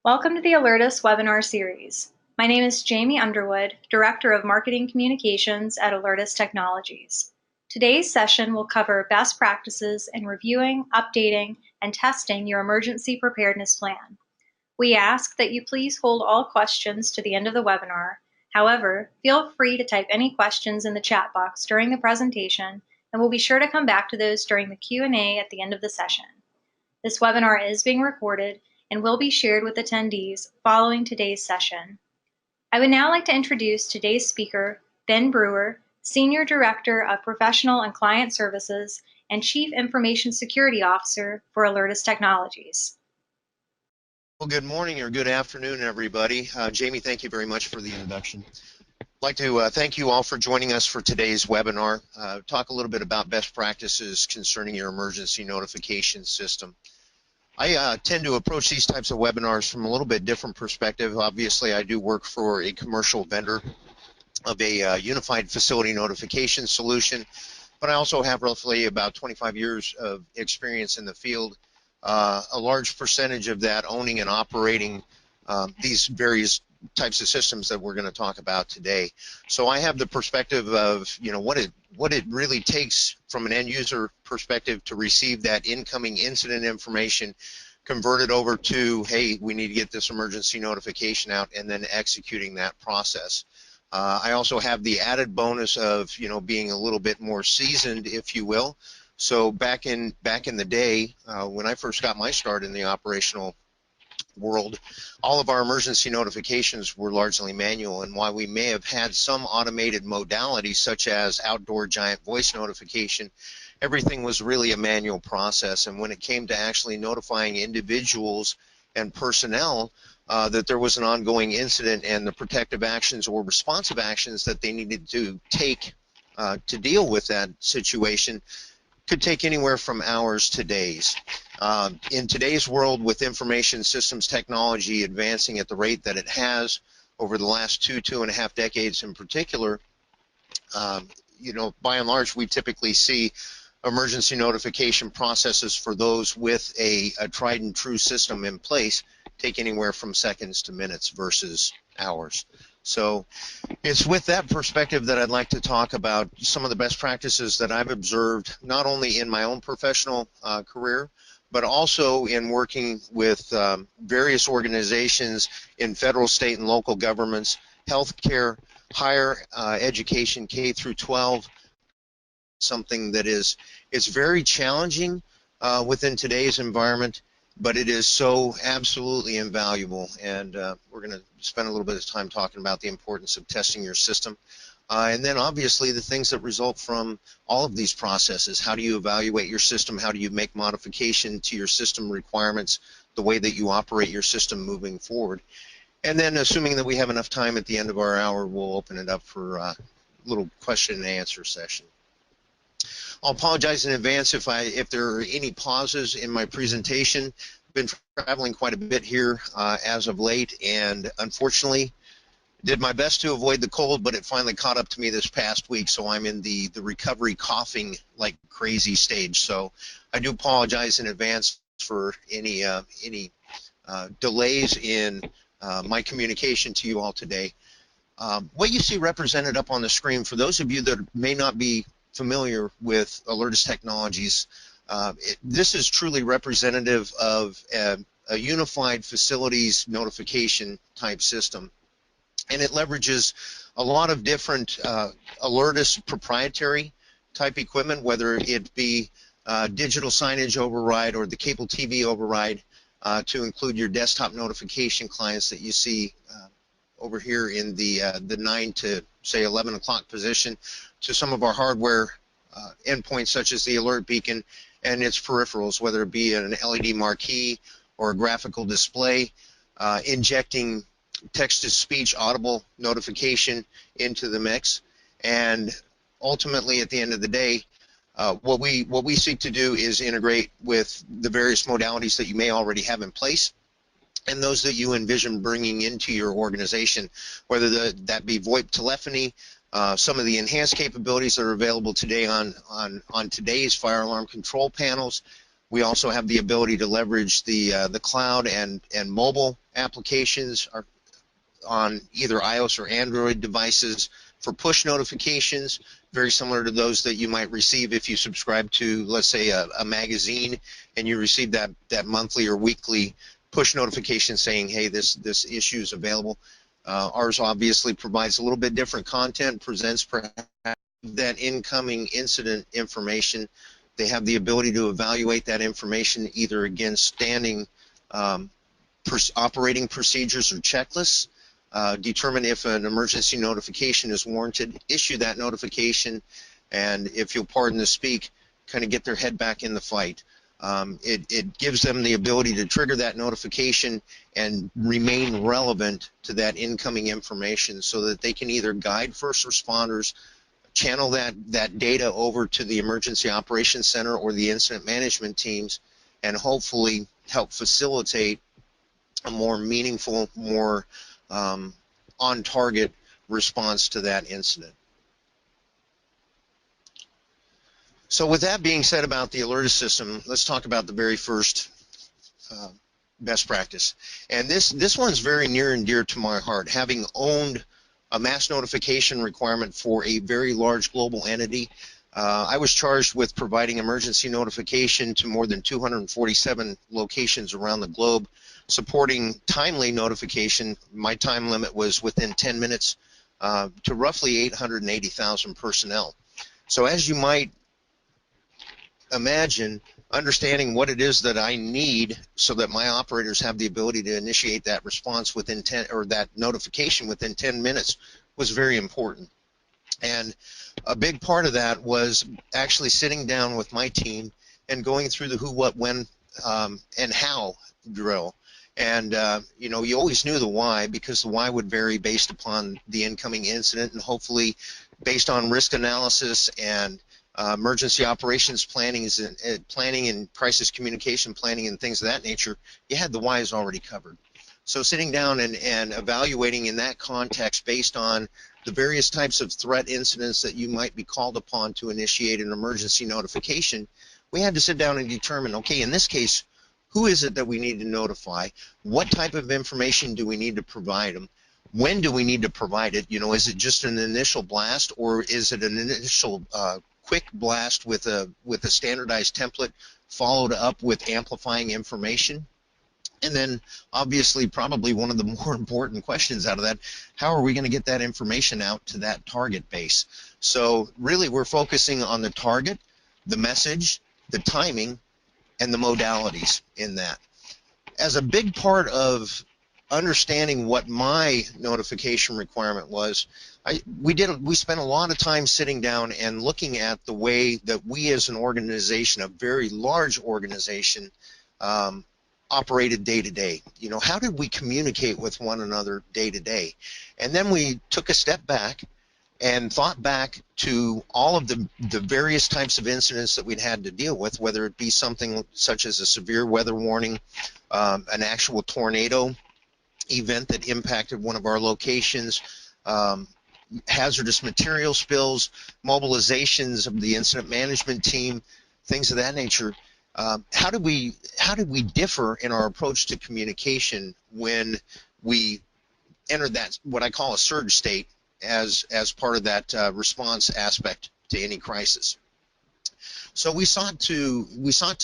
Welcome to the Alertus webinar series. My name is Jamie Underwood, Director of Marketing Communications at Alertus Technologies. Today's session will cover best practices in reviewing, updating, and testing your emergency preparedness plan. We ask that you please hold all questions to the end of the webinar. However, feel free to type any questions in the chat box during the presentation, and we'll be sure to come back to those during the Q&A at the end of the session. This webinar is being recorded and will be shared with attendees following today's session. I would now like to introduce today's speaker, Ben Brewer, Senior Director of Professional and Client Services and Chief Information Security Officer for Alertus Technologies. Well, good morning or good afternoon, everybody. Jamie, thank you very much for the introduction. I'd like to thank you all for joining us for today's webinar. Talk a little bit about best practices concerning your emergency notification system. I tend to approach these types of webinars from a little bit different perspective. Obviously, I do work for a commercial vendor of a unified facility notification solution, but I also have roughly about 25 years of experience in the field, a large percentage of that owning and operating these various types of systems that we're going to talk about today. So I have the perspective of, what it really takes from an end user perspective to receive that incoming incident information, convert it over to, hey, we need to get this emergency notification out, and then executing that process. I also have the added bonus of, being a little bit more seasoned, if you will. So back in the day, when I first got my start in the operational world, all of our emergency notifications were largely manual, and while we may have had some automated modalities such as outdoor giant voice notification, everything was really a manual process. And when it came to actually notifying individuals and personnel that there was an ongoing incident and the protective actions or responsive actions that they needed to take to deal with that situation, could take anywhere from hours to days. In today's world, with information systems technology advancing at the rate that it has over the last 2.5 decades in particular, by and large, we typically see emergency notification processes for those with a tried and true system in place take anywhere from seconds to minutes versus hours. So it's with that perspective that I'd like to talk about some of the best practices that I've observed, not only in my own professional career, but also in working with various organizations in federal, state, and local governments, healthcare, higher education, K through 12, something that is very challenging within today's environment, but it is so absolutely invaluable. And we're going to spend a little bit of time talking about the importance of testing your system. And then obviously the things that result from all of these processes. How do you evaluate your system? How do you make modification to your system requirements, the way that you operate your system moving forward? And then, assuming that we have enough time at the end of our hour, we'll open it up for a little question and answer session. I'll apologize in advance if there are any pauses in my presentation. I've been traveling quite a bit here as of late, and unfortunately did my best to avoid the cold, but it finally caught up to me this past week, so I'm in the recovery coughing like crazy stage. So I do apologize in advance for any delays in my communication to you all today. What you see represented up on the screen, for those of you that may not be familiar with Alertus Technologies, this is truly representative of a unified facilities notification type system. And it leverages a lot of different Alertus proprietary type equipment, whether it be digital signage override or the cable TV override, to include your desktop notification clients that you see over here in the 9 to say 11 o'clock position, to some of our hardware endpoints such as the alert beacon and its peripherals, whether it be an LED marquee or a graphical display, injecting text-to-speech audible notification into the mix. And ultimately, at the end of the day, what we seek to do is integrate with the various modalities that you may already have in place and those that you envision bringing into your organization, whether that be VoIP telephony, some of the enhanced capabilities that are available today on today's fire alarm control panels, We also have the ability to leverage the cloud and mobile applications on either iOS or Android devices for push notifications, very similar to those that you might receive if you subscribe to, let's say, a magazine, and you receive that monthly or weekly push notification saying, hey, this issue is available. Ours obviously provides a little bit different content, presents perhaps that incoming incident information. They have the ability to evaluate that information either against standing operating procedures or checklists, determine if an emergency notification is warranted, issue that notification, and if you'll pardon the speak, kind of get their head back in the fight. It gives them the ability to trigger that notification and remain relevant to that incoming information so that they can either guide first responders, channel that data over to the Emergency Operations Center or the incident management teams, and hopefully help facilitate a more meaningful, more on-target response to that incident. So with that being said about the Alertus system, let's talk about the very first best practice. And this one's very near and dear to my heart, having owned a mass notification requirement for a very large global entity. I was charged with providing emergency notification to more than 247 locations around the globe, supporting timely notification. My time limit was within 10 minutes to roughly 880,000 personnel. So as you might imagine, understanding what it is that I need so that my operators have the ability to initiate that response within 10, or that notification within 10 minutes was very important. And a big part of that was actually sitting down with my team and going through the who, what, when, and how drill. And you know, you always knew the why, because the why would vary based upon the incoming incident, and hopefully based on risk analysis and emergency operations planning and crisis communication planning and things of that nature. You had the whys already covered. So sitting down and evaluating in that context based on the various types of threat incidents that you might be called upon to initiate an emergency notification, we had to sit down and determine, okay, in this case, who is it that we need to notify? What type of information do we need to provide them? When do we need to provide it? You know, is it just an initial blast, or is it an initial quick blast with a standardized template followed up with amplifying information? And then obviously probably one of the more important questions out of that, how are we going to get that information out to that target base? So really we're focusing on the target, the message, the timing, and the modalities in that. As a big part of understanding what my notification requirement was, we spent a lot of time sitting down and looking at the way that we as an organization, a very large organization, operated day to day. You know, how did we communicate with one another day to day? And then we took a step back and thought back to all of the various types of incidents that we'd had to deal with, whether it be something such as a severe weather warning, an actual tornado event that impacted one of our locations, hazardous material spills, mobilizations of the incident management team, things of that nature. How did we differ in our approach to communication when we entered that, what I call a surge state, as part of that response aspect to any crisis? So we sought to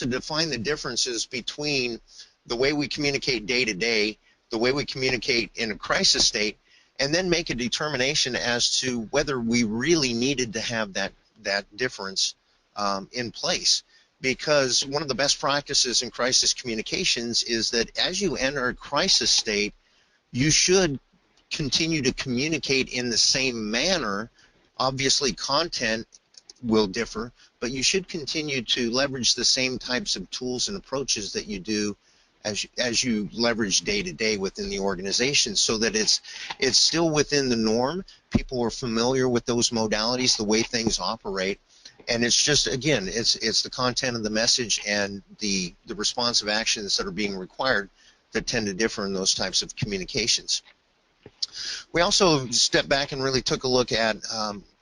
define the differences between the way we communicate day to day, the way we communicate in a crisis state, and then make a determination as to whether we really needed to have that difference in place. Because one of the best practices in crisis communications is that as you enter a crisis state, you should continue to communicate in the same manner. Obviously, content will differ, but you should continue to leverage the same types of tools and approaches that you do as you leverage day to day within the organization, so that it's still within the norm. People are familiar with those modalities, the way things operate, and it's just, again, it's the content of the message and the responsive actions that are being required that tend to differ in those types of communications. We also stepped back and really took a look at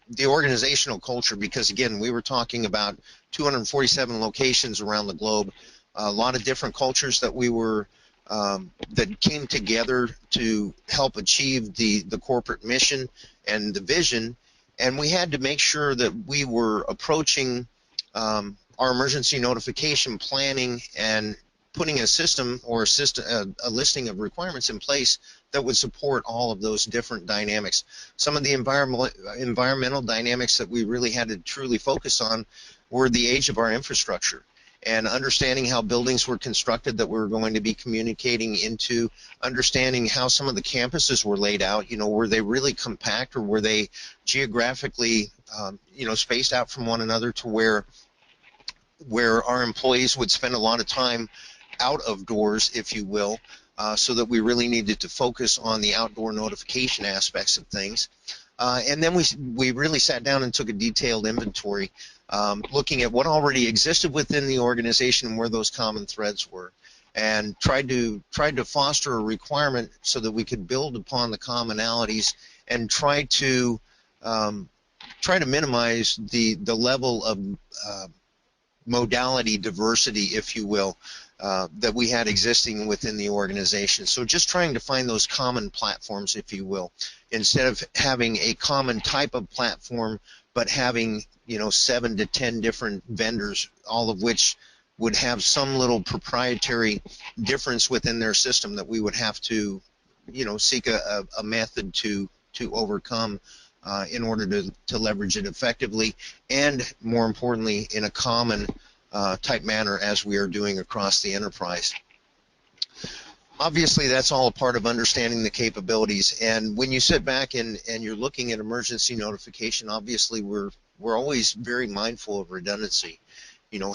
the organizational culture, because again, we were talking about 247 locations around the globe, a lot of different cultures that we were that came together to help achieve the corporate mission and the vision, and we had to make sure that we were approaching our emergency notification planning and putting a system or a listing of requirements in place that would support all of those different dynamics. Some of the environmental dynamics that we really had to truly focus on were the age of our infrastructure and understanding how buildings were constructed that we're going to be communicating into, understanding how some of the campuses were laid out. You know, were they really compact, or were they geographically, you know, spaced out from one another to where our employees would spend a lot of time out of doors, if you will, so that we really needed to focus on the outdoor notification aspects of things. And then we really sat down and took a detailed inventory, looking at what already existed within the organization and where those common threads were, and tried to foster a requirement so that we could build upon the commonalities and try to minimize the level of modality diversity, if you will, that we had existing within the organization. So just trying to find those common platforms, if you will, instead of having a common type of platform, but having, you know, 7 to 10 different vendors, all of which would have some little proprietary difference within their system that we would have to, you know, seek a method to overcome in order to leverage it effectively, and more importantly, in a common type manner as we are doing across the enterprise. Obviously, that's all a part of understanding the capabilities, and when you sit back and you're looking at emergency notification, obviously we're always very mindful of redundancy. You know,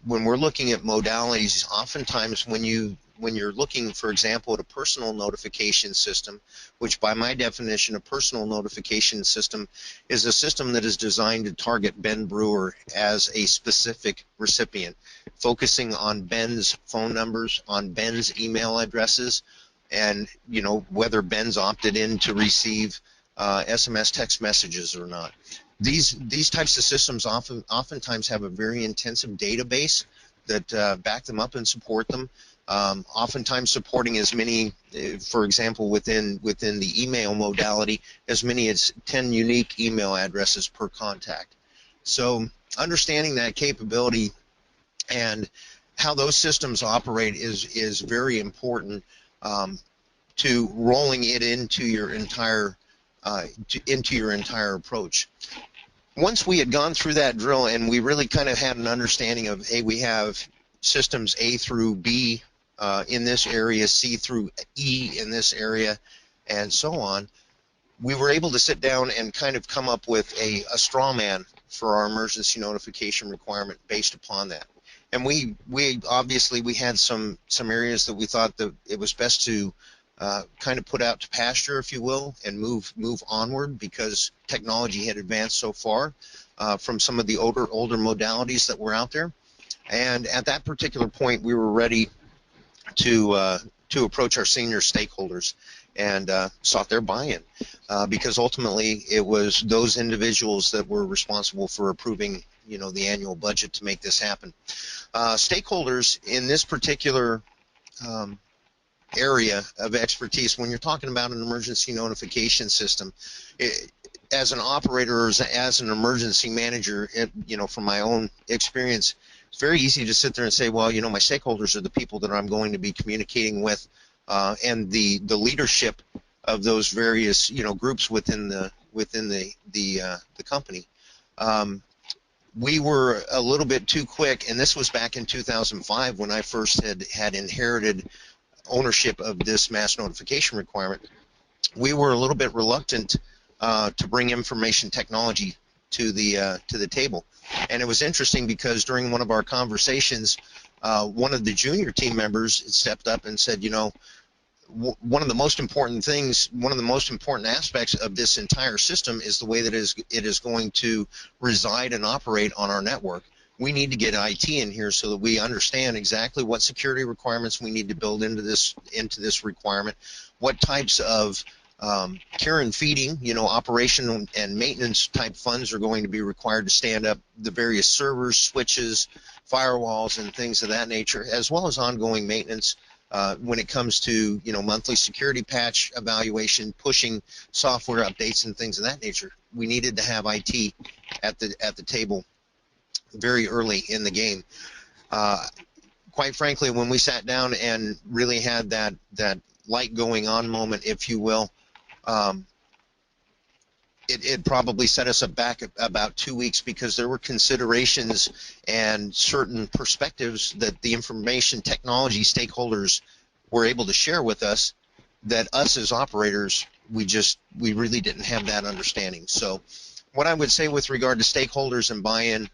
when we're looking at modalities, oftentimes when you're looking, for example, at a personal notification system, which by my definition, a personal notification system is a system that is designed to target Ben Brewer as a specific recipient, focusing on Ben's phone numbers, on Ben's email addresses, and, you know, whether Ben's opted in to receive SMS text messages or not. These types of systems oftentimes have a very intensive database that back them up and support them. Oftentimes supporting as many, for example, within the email modality, as many as 10 unique email addresses per contact. So understanding that capability and how those systems operate is very important to rolling it into your entire approach. Once we had gone through that drill and we really kind of had an understanding of, hey, we have systems A through B in this area, C through E in this area, and so on, we were able to sit down and kind of come up with a straw man for our emergency notification requirement based upon that. And we obviously had some areas that we thought that it was best to kind of put out to pasture, if you will, and move onward, because technology had advanced so far from some of the older modalities that were out there. And at that particular point, we were ready to approach our senior stakeholders and sought their buy-in, because ultimately it was those individuals that were responsible for approving, you know, the annual budget to make this happen. Stakeholders in this particular area of expertise, when you're talking about an emergency notification system, as an operator or as an emergency manager, you know, from my own experience, it's very easy to sit there and say, well, you know, my stakeholders are the people that I'm going to be communicating with, and the leadership of those various, you know, groups within the company. We were a little bit too quick, and this was back in 2005 when I first had inherited ownership of this mass notification requirement. We were a little bit reluctant to bring information technology to the table, and it was interesting because during one of our conversations, one of the junior team members stepped up and said, you know, one of the most important aspects of this entire system is the way that it is going to reside and operate on our network. We need to get IT in here so that we understand exactly what security requirements we need to build into this requirement, what types of Care and feeding, operation and maintenance type funds are going to be required to stand up the various servers, switches, firewalls, and things of that nature, as well as ongoing maintenance when it comes to, monthly security patch evaluation, pushing software updates, and things of that nature. We needed to have IT at the table very early in the game. Quite frankly, when we sat down and really had that light going on moment, if you will, it probably set us back about 2 weeks, because there were considerations and certain perspectives that the information technology stakeholders were able to share with us that us as operators, we really didn't have that understanding. So what I would say with regard to stakeholders and buy-in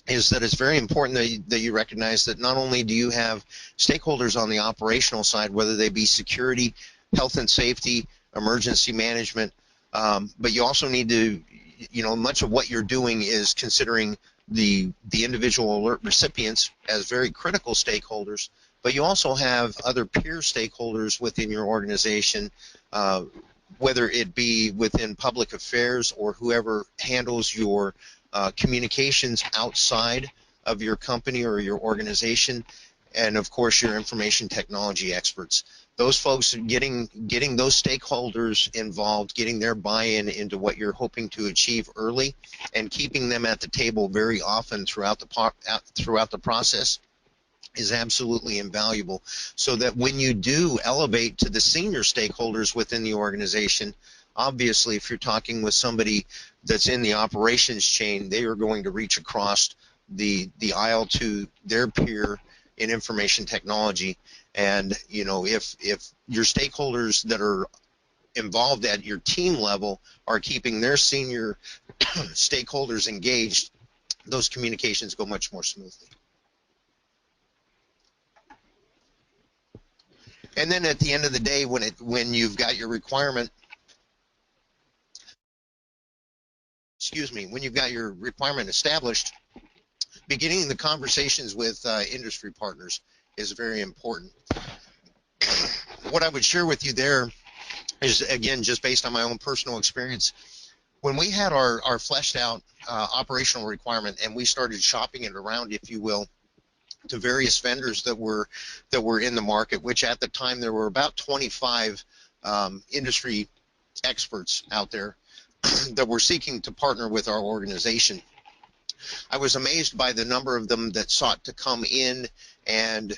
is that it's very important that you recognize that not only do you have stakeholders on the operational side, whether they be security, health and safety, emergency management, but you also need to, much of what you're doing is considering the individual alert recipients as very critical stakeholders, but you also have other peer stakeholders within your organization, whether it be within public affairs or whoever handles your communications outside of your company or your organization, and of course your information technology experts. Those folks, getting those stakeholders involved, getting their buy-in into what you're hoping to achieve early, and keeping them at the table very often throughout the process is absolutely invaluable, so that when you do elevate to the senior stakeholders within the organization, obviously if you're talking with somebody that's in the operations chain, they are going to reach across the aisle to their peer in information technology. And if your stakeholders that are involved at your team level are keeping their senior stakeholders engaged, those communications go much more smoothly. And then at the end of the day, when you've got your requirement, when you've got your requirement established, beginning the conversations with industry partners is very important. What I would share with you there is, again, just based on my own personal experience, when we had our fleshed out operational requirement and we started shopping it around, if you will, to various vendors that were in the market, which at the time there were about 25 industry experts out there that were seeking to partner with our organization. I was amazed by the number of them that sought to come in and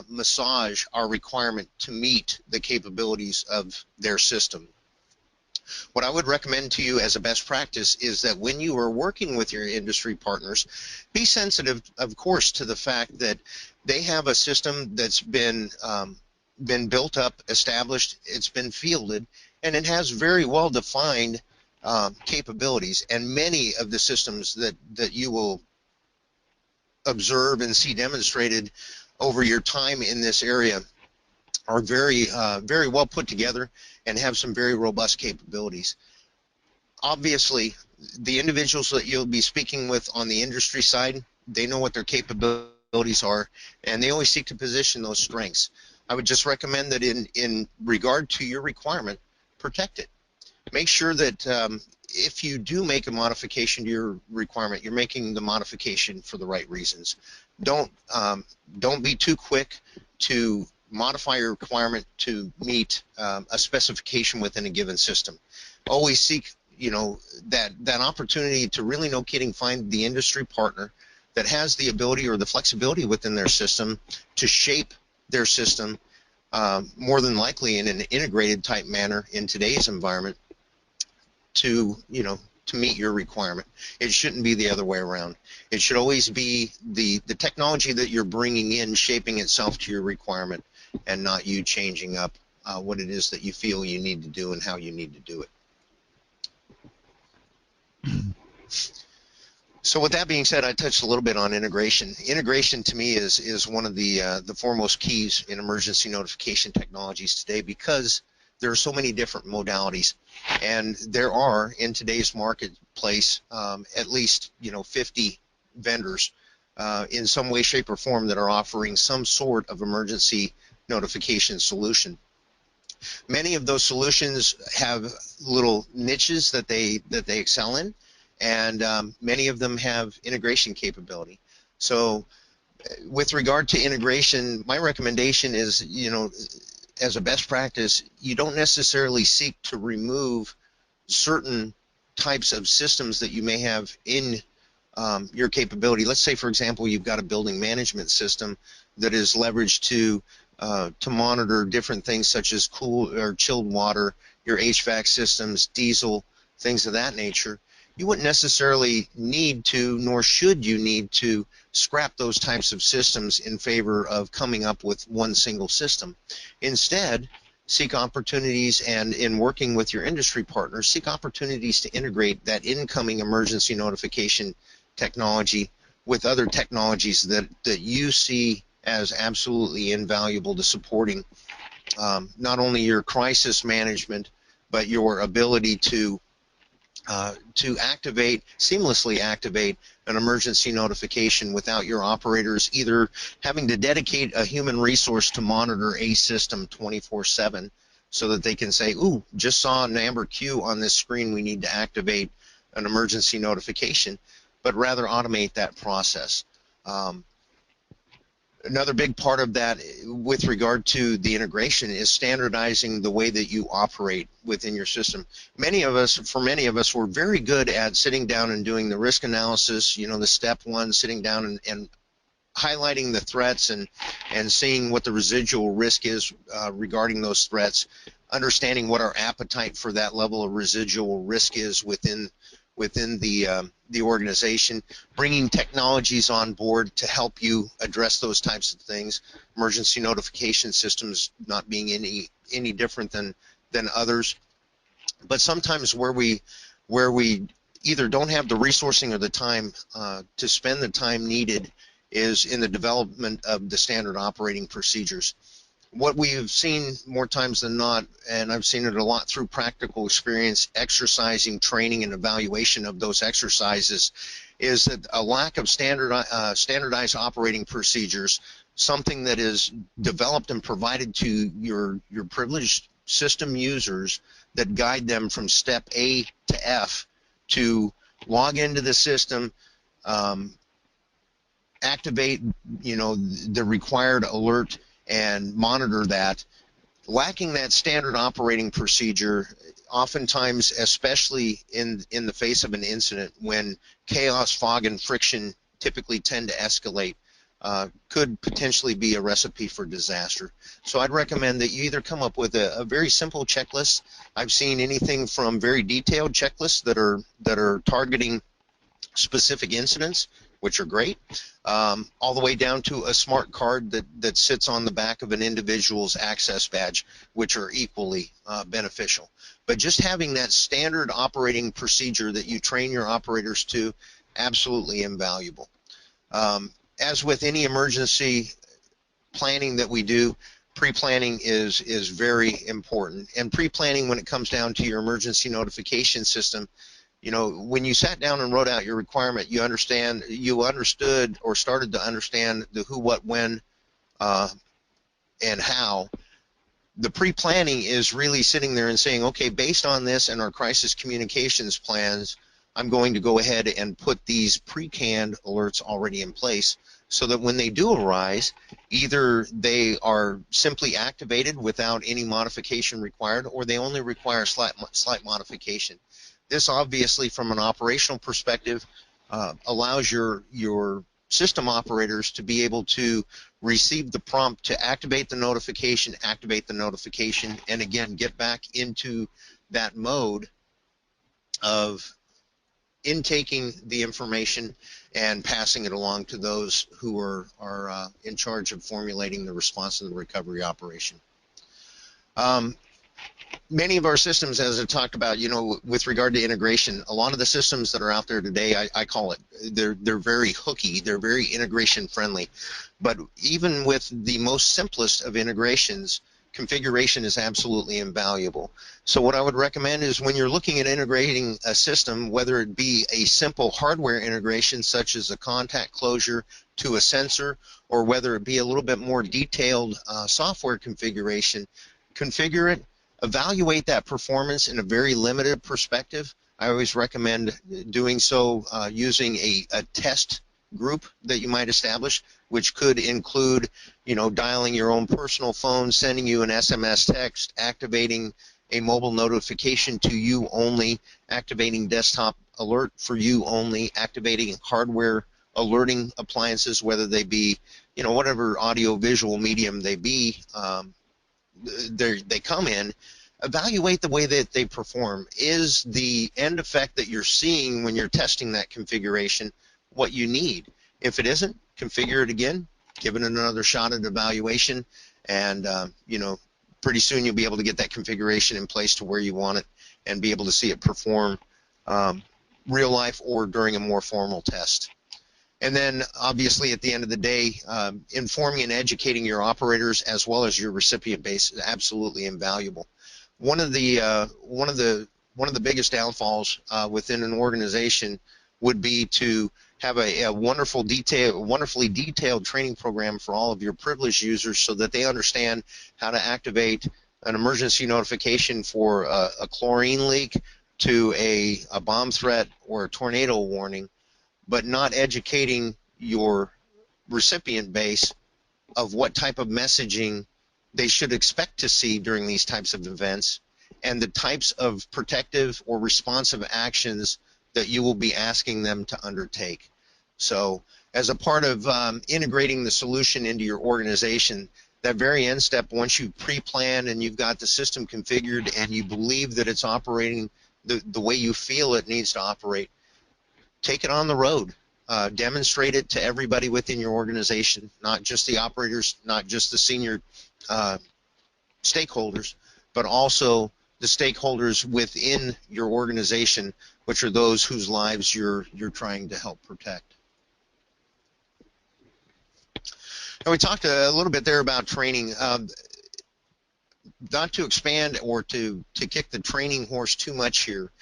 massage our requirement to meet the capabilities of their system. What I would recommend to you as a best practice is that when you are working with your industry partners, be sensitive, of course, to the fact that they have a system that's been built up, established, it's been fielded, and it has very well defined capabilities. And many of the systems that you will observe and see demonstrated over your time in this area are very well put together and have some very robust capabilities. Obviously, the individuals that you'll be speaking with on the industry side, they know what their capabilities are, and they always seek to position those strengths. I would just recommend that in regard to your requirement, protect it. Make sure that if you do make a modification to your requirement, you're making the modification for the right reasons. Don't be too quick to modify your requirement to meet a specification within a given system. Always seek, that opportunity to really find the industry partner that has the ability or the flexibility within their system to shape their system more than likely in an integrated type manner in today's environment to meet your requirement. It shouldn't be the other way around. It should always be the technology that you're bringing in shaping itself to your requirement, and not you changing up what it is that you feel you need to do and how you need to do it. So with that being said, I touched a little bit on integration. Integration to me is one of the foremost keys in emergency notification technologies today, because there are so many different modalities, and there are in today's marketplace at least 50 vendors in some way, shape, or form that are offering some sort of emergency notification solution. Many of those solutions have little niches that they excel in, and many of them have integration capability. So with regard to integration, my recommendation is, as a best practice, you don't necessarily seek to remove certain types of systems that you may have in your capability. Let's say, for example, you've got a building management system that is leveraged to monitor different things such as cool or chilled water, your HVAC systems, diesel, things of that nature. You wouldn't necessarily need to, nor should you need to, scrap those types of systems in favor of coming up with one single system. Instead, seek opportunities, and in working with your industry partners, seek opportunities to integrate that incoming emergency notification technology with other technologies that you see as absolutely invaluable to supporting not only your crisis management, but your ability to seamlessly activate an emergency notification without your operators either having to dedicate a human resource to monitor a system 24/7, so that they can say, ooh, just saw an amber queue on this screen, we need to activate an emergency notification, but rather automate that process. Another big part of that with regard to the integration is standardizing the way that you operate within your system. For many of us, we're very good at sitting down and doing the risk analysis, the step one, sitting down and highlighting the threats and seeing what the residual risk is regarding those threats, understanding what our appetite for that level of residual risk is within the organization, bringing technologies on board to help you address those types of things. Emergency notification systems not being any different than others. But sometimes where we either don't have the resourcing or the time to spend the time needed is in the development of the standard operating procedures. What we've seen more times than not, and I've seen it a lot through practical experience, exercising, training, and evaluation of those exercises, is that a lack of standardized operating procedures, something that is developed and provided to your privileged system users that guide them from step A to F to log into the system, activate the required alert, and monitor that. Lacking that standard operating procedure, oftentimes, especially in the face of an incident when chaos, fog, and friction typically tend to escalate, could potentially be a recipe for disaster. So I'd recommend that you either come up with a very simple checklist. I've seen anything from very detailed checklists that are targeting specific incidents, which are great, all the way down to a smart card that sits on the back of an individual's access badge, which are equally beneficial. But just having that standard operating procedure that you train your operators to, absolutely invaluable. As with any emergency planning that we do, pre-planning is very important. And pre-planning, when it comes down to your emergency notification system, when you sat down and wrote out your requirement, you understood or started to understand the who, what, when, and how. The pre-planning is really sitting there and saying, okay, based on this and our crisis communications plans, I'm going to go ahead and put these pre-canned alerts already in place so that when they do arise, either they are simply activated without any modification required, or they only require slight modification. This obviously, from an operational perspective, allows your system operators to be able to receive the prompt to activate the notification, and again, get back into that mode of intaking the information and passing it along to those who are in charge of formulating the response to the recovery operation. Many of our systems, as I talked about, with regard to integration, a lot of the systems that are out there today, I call it, they're very hooky, they're very integration friendly. But even with the most simplest of integrations, configuration is absolutely invaluable. So what I would recommend is when you're looking at integrating a system, whether it be a simple hardware integration such as a contact closure to a sensor, or whether it be a little bit more detailed software configuration, configure it, Evaluate that performance in a very limited perspective. I always recommend doing so using a test group that you might establish, which could include, dialing your own personal phone, sending you an SMS text, activating a mobile notification to you only, activating desktop alert for you only, activating hardware alerting appliances, whether they be, whatever audio visual medium they be, they come in. Evaluate the way that they perform. Is the end effect that you're seeing when you're testing that configuration what you need? If it isn't, configure it again, give it another shot at evaluation, and pretty soon you'll be able to get that configuration in place to where you want it and be able to see it perform real life or during a more formal test. And then, obviously, at the end of the day, informing and educating your operators as well as your recipient base is absolutely invaluable. One of the biggest downfalls within an organization would be to have a wonderfully detailed training program for all of your privileged users so that they understand how to activate an emergency notification for a chlorine leak to a bomb threat or a tornado warning, but not educating your recipient base of what type of messaging they should expect to see during these types of events and the types of protective or responsive actions that you will be asking them to undertake. So as a part of integrating the solution into your organization, that very end step, once you pre-plan and you've got the system configured and you believe that it's operating the way you feel it needs to operate, take it on the road. Demonstrate it to everybody within your organization, not just the operators, not just the senior stakeholders, but also the stakeholders within your organization, which are those whose lives you're trying to help protect. And we talked a little bit there about training. Not to expand or to kick the training horse too much here,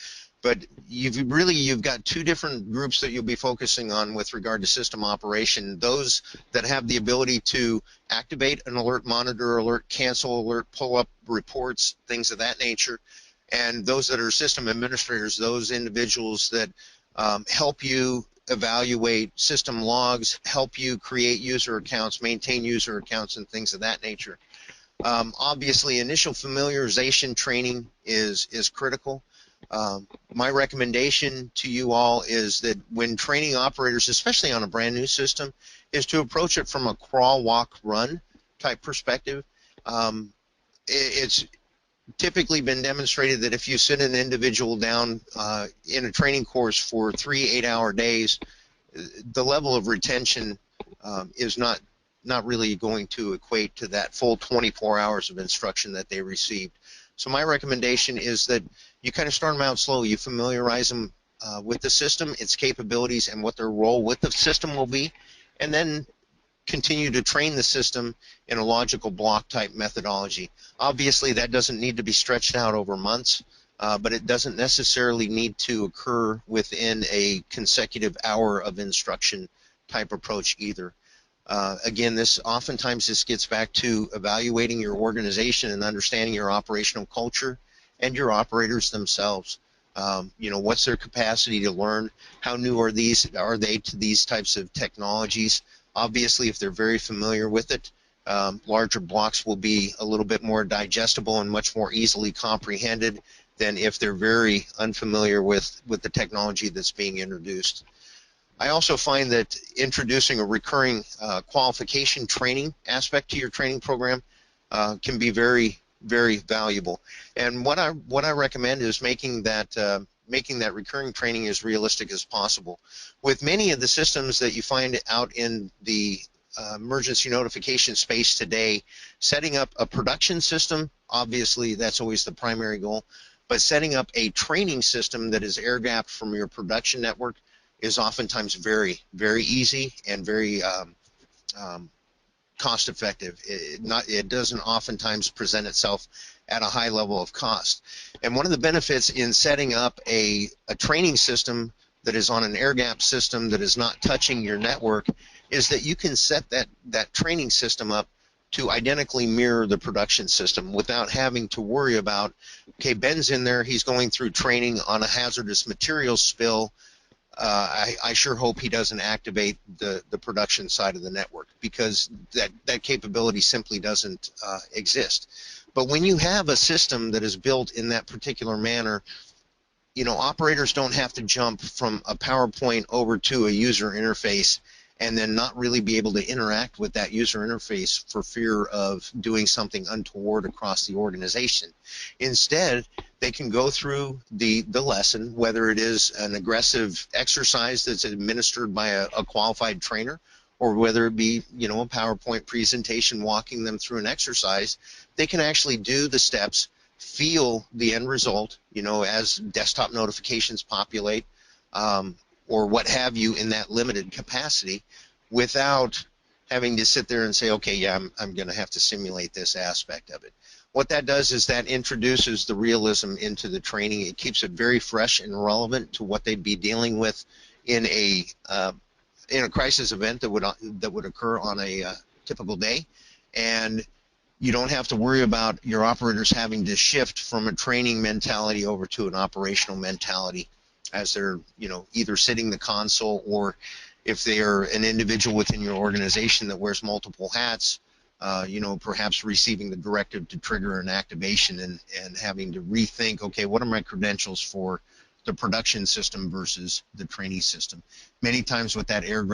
but you've got two different groups that you'll be focusing on with regard to system operation. Those that have the ability to activate an alert, monitor alert, cancel alert, pull up reports, things of that nature, and those that are system administrators, those individuals that help you evaluate system logs, help you create user accounts, maintain user accounts, and things of that nature. Obviously, initial familiarization training is critical. My recommendation to you all is that when training operators, especially on a brand new system, is to approach it from a crawl, walk, run type perspective. It's typically been demonstrated that if you sit an individual down in a training course for 3 8-hour days, the level of retention is not really going to equate to that full 24 hours of instruction that they received. So my recommendation is that you kind of start them out slow. You familiarize them with the system, its capabilities, and what their role with the system will be, and then continue to train the system in a logical block type methodology. Obviously, that doesn't need to be stretched out over months, but it doesn't necessarily need to occur within a consecutive hour of instruction type approach either. Again, oftentimes this gets back to evaluating your organization and understanding your operational culture and your operators themselves. What's their capacity to learn? How new are they to these types of technologies? Obviously, if they're very familiar with it, larger blocks will be a little bit more digestible and much more easily comprehended than if they're very unfamiliar with the technology that's being introduced. I also find that introducing a recurring qualification training aspect to your training program can be very, very valuable. And what I recommend is making that recurring training as realistic as possible. With many of the systems that you find out in the emergency notification space today, setting up a production system, obviously that's always the primary goal, but setting up a training system that is air-gapped from your production network is oftentimes very, very easy and very cost-effective. It doesn't oftentimes present itself at a high level of cost. And one of the benefits in setting up a training system that is on an air-gapped system that is not touching your network is that you can set that training system up to identically mirror the production system without having to worry about, okay, Ben's in there, he's going through training on a hazardous materials spill. I sure hope he doesn't activate the production side of the network, because that capability simply doesn't exist. But when you have a system that is built in that particular manner, operators don't have to jump from a PowerPoint over to a user interface and then not really be able to interact with that user interface for fear of doing something untoward across the organization. Instead, they can go through the lesson, whether it is an aggressive exercise that's administered by a qualified trainer, or whether it be, a PowerPoint presentation walking them through an exercise. They can actually do the steps, feel the end result, as desktop notifications populate, or what have you in that limited capacity, without having to sit there and say, okay, yeah, I'm going to have to simulate this aspect of it. What that does is that introduces the realism into the training. It keeps it very fresh and relevant to what they'd be dealing with in a crisis event that would occur on a typical day. And you don't have to worry about your operators having to shift from a training mentality over to an operational mentality as they're, either sitting the console, or if they are an individual within your organization that wears multiple hats, perhaps receiving the directive to trigger an activation and having to rethink, okay, what are my credentials for the production system versus the training system. Many times with that air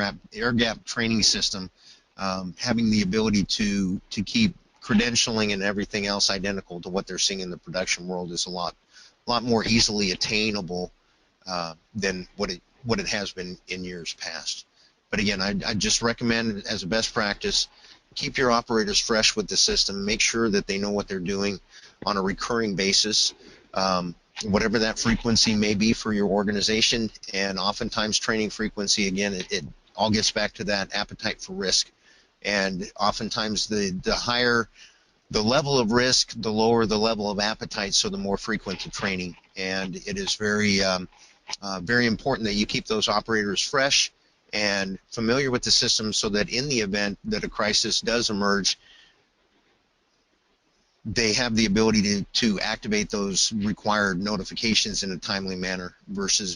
gap training system, having the ability to keep credentialing and everything else identical to what they're seeing in the production world is a lot more easily attainable than what it has been in years past. But again, I just recommend, as a best practice, keep your operators fresh with the system. Make sure that they know what they're doing on a recurring basis, whatever that frequency may be for your organization. And oftentimes training frequency, again, it all gets back to that appetite for risk. And oftentimes the higher the level of risk, the lower the level of appetite, so the more frequent the training. And it is very, very important that you keep those operators fresh and familiar with the system, so that in the event that a crisis does emerge, they have the ability to activate those required notifications in a timely manner, versus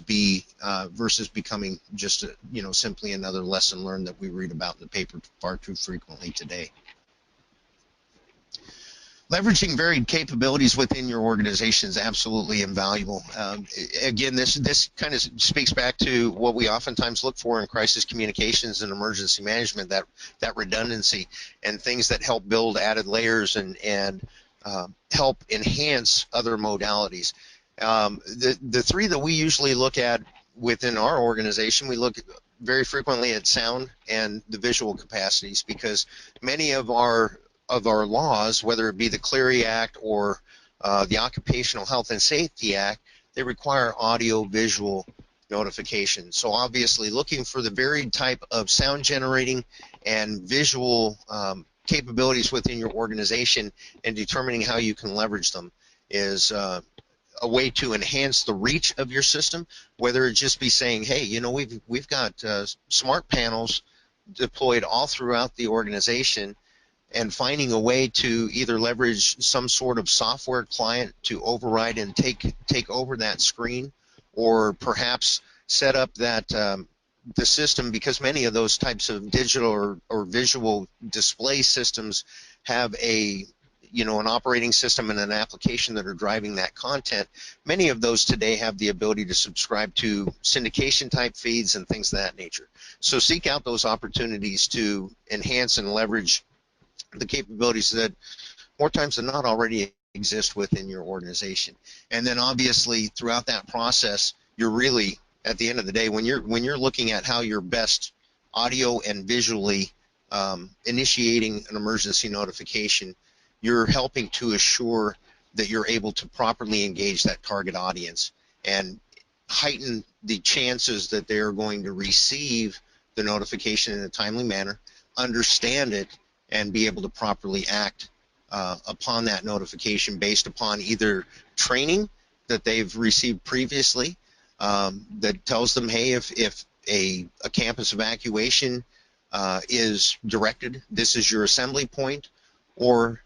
becoming just simply another lesson learned that we read about in the paper far too frequently today. Leveraging varied capabilities within your organization is absolutely invaluable. Again, this kind of speaks back to what we oftentimes look for in crisis communications and emergency management, that redundancy and things that help build added layers and help enhance other modalities. The three that we usually look at within our organization, we look very frequently at sound and the visual capacities, because many of our laws, whether it be the Clery Act or the Occupational Health and Safety Act, they require audio-visual notification. So obviously looking for the varied type of sound generating and visual capabilities within your organization and determining how you can leverage them is a way to enhance the reach of your system, whether it just be saying, hey, we've got smart panels deployed all throughout the organization, and finding a way to either leverage some sort of software client to override and take over that screen, or perhaps set up that the system, because many of those types of digital or visual display systems have an operating system and an application that are driving that content. Many of those today have the ability to subscribe to syndication type feeds and things of that nature. So seek out those opportunities to enhance and leverage the capabilities that more times than not already exist within your organization. And then obviously throughout that process, you're really, at the end of the day, when you're looking at how you're best audio and visually initiating an emergency notification, you're helping to assure that you're able to properly engage that target audience and heighten the chances that they're going to receive the notification in a timely manner, understand it, and be able to properly act upon that notification based upon either training that they've received previously that tells them, hey, if a campus evacuation is directed, this is your assembly point, or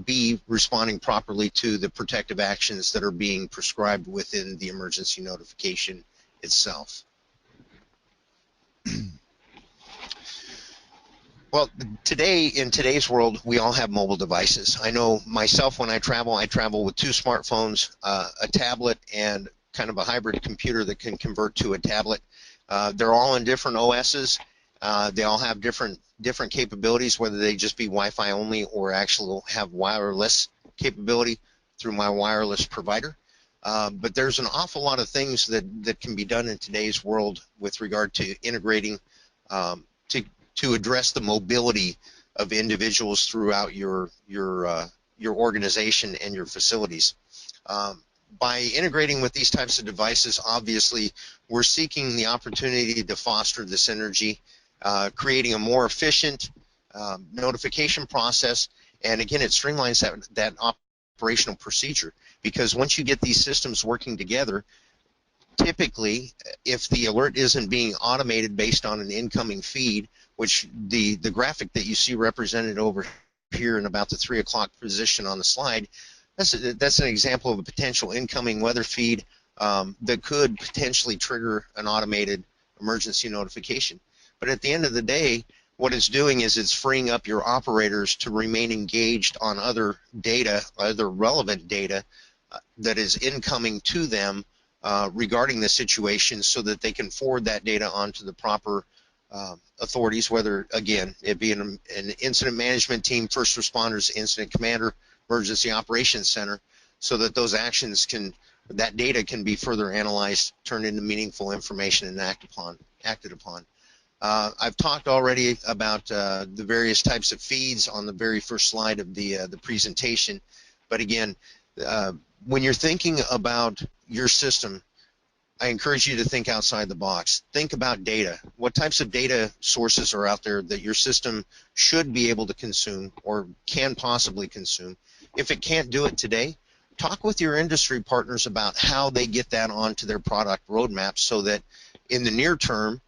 B, responding properly to the protective actions that are being prescribed within the emergency notification itself. Well, in today's world, we all have mobile devices. I know myself, when I travel with two smartphones, a tablet, and kind of a hybrid computer that can convert to a tablet. They're all in different OSs. They all have different capabilities, whether they just be Wi-Fi only or actually have wireless capability through my wireless provider. But there's an awful lot of things that can be done in today's world with regard to integrating to address the mobility of individuals throughout your organization and your facilities. By integrating with these types of devices, obviously, we're seeking the opportunity to foster the synergy, creating a more efficient notification process, and again, it streamlines that operational procedure, because once you get these systems working together, typically, if the alert isn't being automated based on an incoming feed, which the graphic that you see represented over here in about the 3 o'clock position on the slide, that's an example of a potential incoming weather feed that could potentially trigger an automated emergency notification. But at the end of the day, what it's doing is it's freeing up your operators to remain engaged on other data, other relevant data that is incoming to them regarding the situation, so that they can forward that data onto the proper authorities, whether, again, it be an incident management team, first responders, incident commander, emergency operations center, so that those actions that data can be further analyzed, turned into meaningful information, and acted upon. I've talked already about the various types of feeds on the very first slide of the presentation, but again, when you're thinking about your system, I encourage you to think outside the box. Think about data. What types of data sources are out there that your system should be able to consume or can possibly consume? If it can't do it today, talk with your industry partners about how they get that onto their product roadmap, so that in the near term,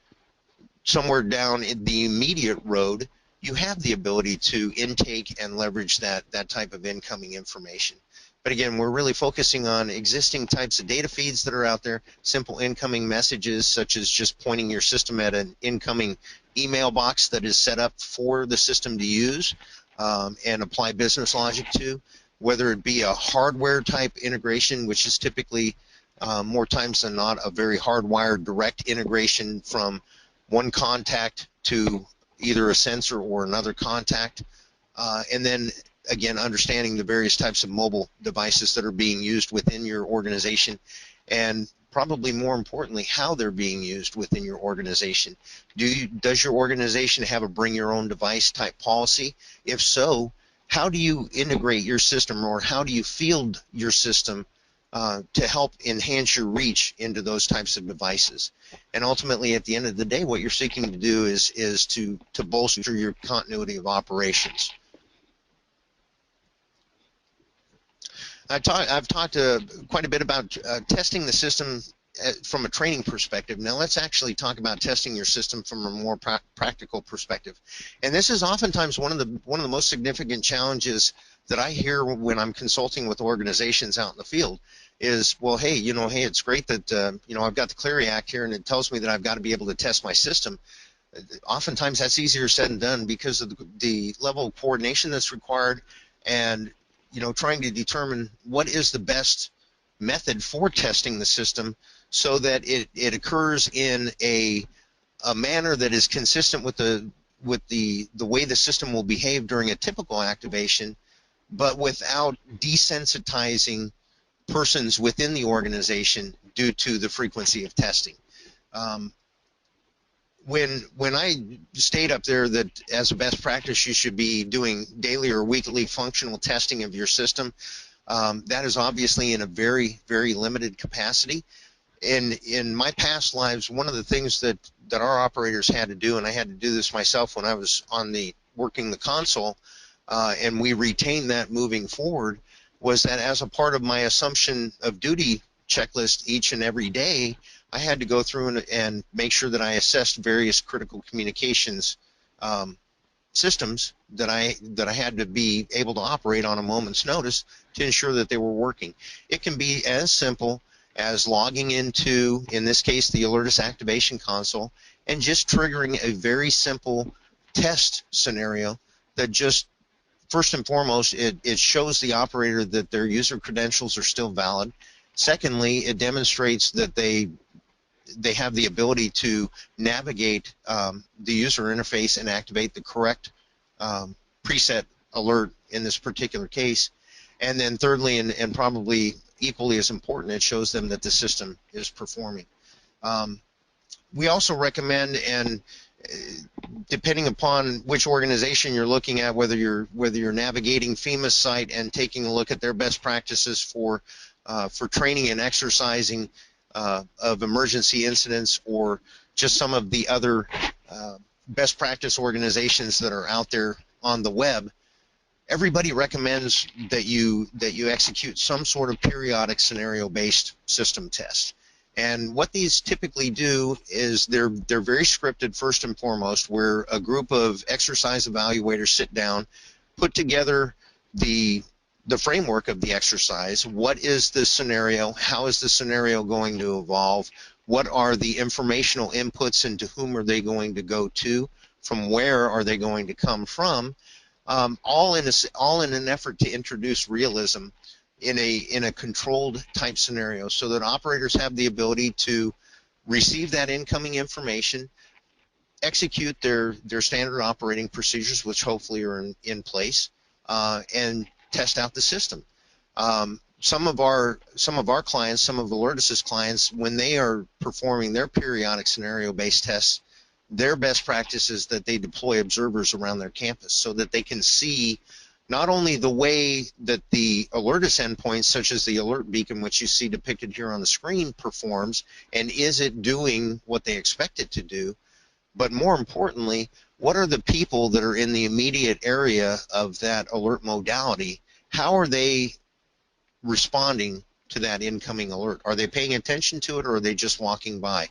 somewhere down in the immediate road, you have the ability to intake and leverage that type of incoming information. But again, we're really focusing on existing types of data feeds that are out there, simple incoming messages, such as just pointing your system at an incoming email box that is set up for the system to use and apply business logic to, whether it be a hardware type integration, which is typically more times than not a very hardwired direct integration from one contact to either a sensor or another contact, and then again, understanding the various types of mobile devices that are being used within your organization, and probably more importantly, how they're being used within your organization. Does your organization have a bring your own device type policy? If so, how do you integrate your system, or how do you field your system to help enhance your reach into those types of devices? And ultimately, at the end of the day, what you're seeking to do is to bolster your continuity of operations. I've talked quite a bit about testing the system from a training perspective. Now let's actually talk about testing your system from a more practical perspective. And this is oftentimes one of the most significant challenges that I hear when I'm consulting with organizations out in the field is, well, hey, hey, it's great that I've got the Clery Act here, and it tells me that I've got to be able to test my system. Oftentimes that's easier said than done because of the level of coordination that's required, and trying to determine what is the best method for testing the system so that it occurs in a manner that is consistent with the way the system will behave during a typical activation, but without desensitizing persons within the organization due to the frequency of testing. When I state up there that as a best practice you should be doing daily or weekly functional testing of your system, that is obviously in a very, very limited capacity. In my past lives, one of the things that our operators had to do, and I had to do this myself when I was working the console, and we retained that moving forward, was that as a part of my assumption of duty checklist each and every day, I had to go through and make sure that I assessed various critical communications systems that I had to be able to operate on a moment's notice to ensure that they were working. It can be as simple as logging into, in this case, the Alertus activation console, and just triggering a very simple test scenario that just, first and foremost, it shows the operator that their user credentials are still valid. Secondly, it demonstrates that they have the ability to navigate the user interface and activate the correct preset alert in this particular case. And then thirdly, and probably equally as important, it shows them that the system is performing. We also recommend, and depending upon which organization you're looking at, whether you're navigating FEMA's site and taking a look at their best practices for training and exercising of emergency incidents, or just some of the other best practice organizations that are out there on the web, everybody recommends that you execute some sort of periodic scenario-based system test. And what these typically do is they're very scripted, first and foremost, where a group of exercise evaluators sit down, put together the framework of the exercise. What is the scenario? How is the scenario going to evolve? What are the informational inputs, and to whom are they going to go to? From where are they going to come from? All in an effort to introduce realism in a controlled type scenario, so that operators have the ability to receive that incoming information, execute their standard operating procedures, which hopefully are in place, and test out the system. Some of our clients, some of Alertus's clients, when they are performing their periodic scenario-based tests, their best practice is that they deploy observers around their campus so that they can see not only the way that the Alertus endpoints, such as the alert beacon, which you see depicted here on the screen, performs, and is it doing what they expect it to do, but more importantly, what are the people that are in the immediate area of that alert modality? How are they responding to that incoming alert? Are they paying attention to it, or are they just walking by?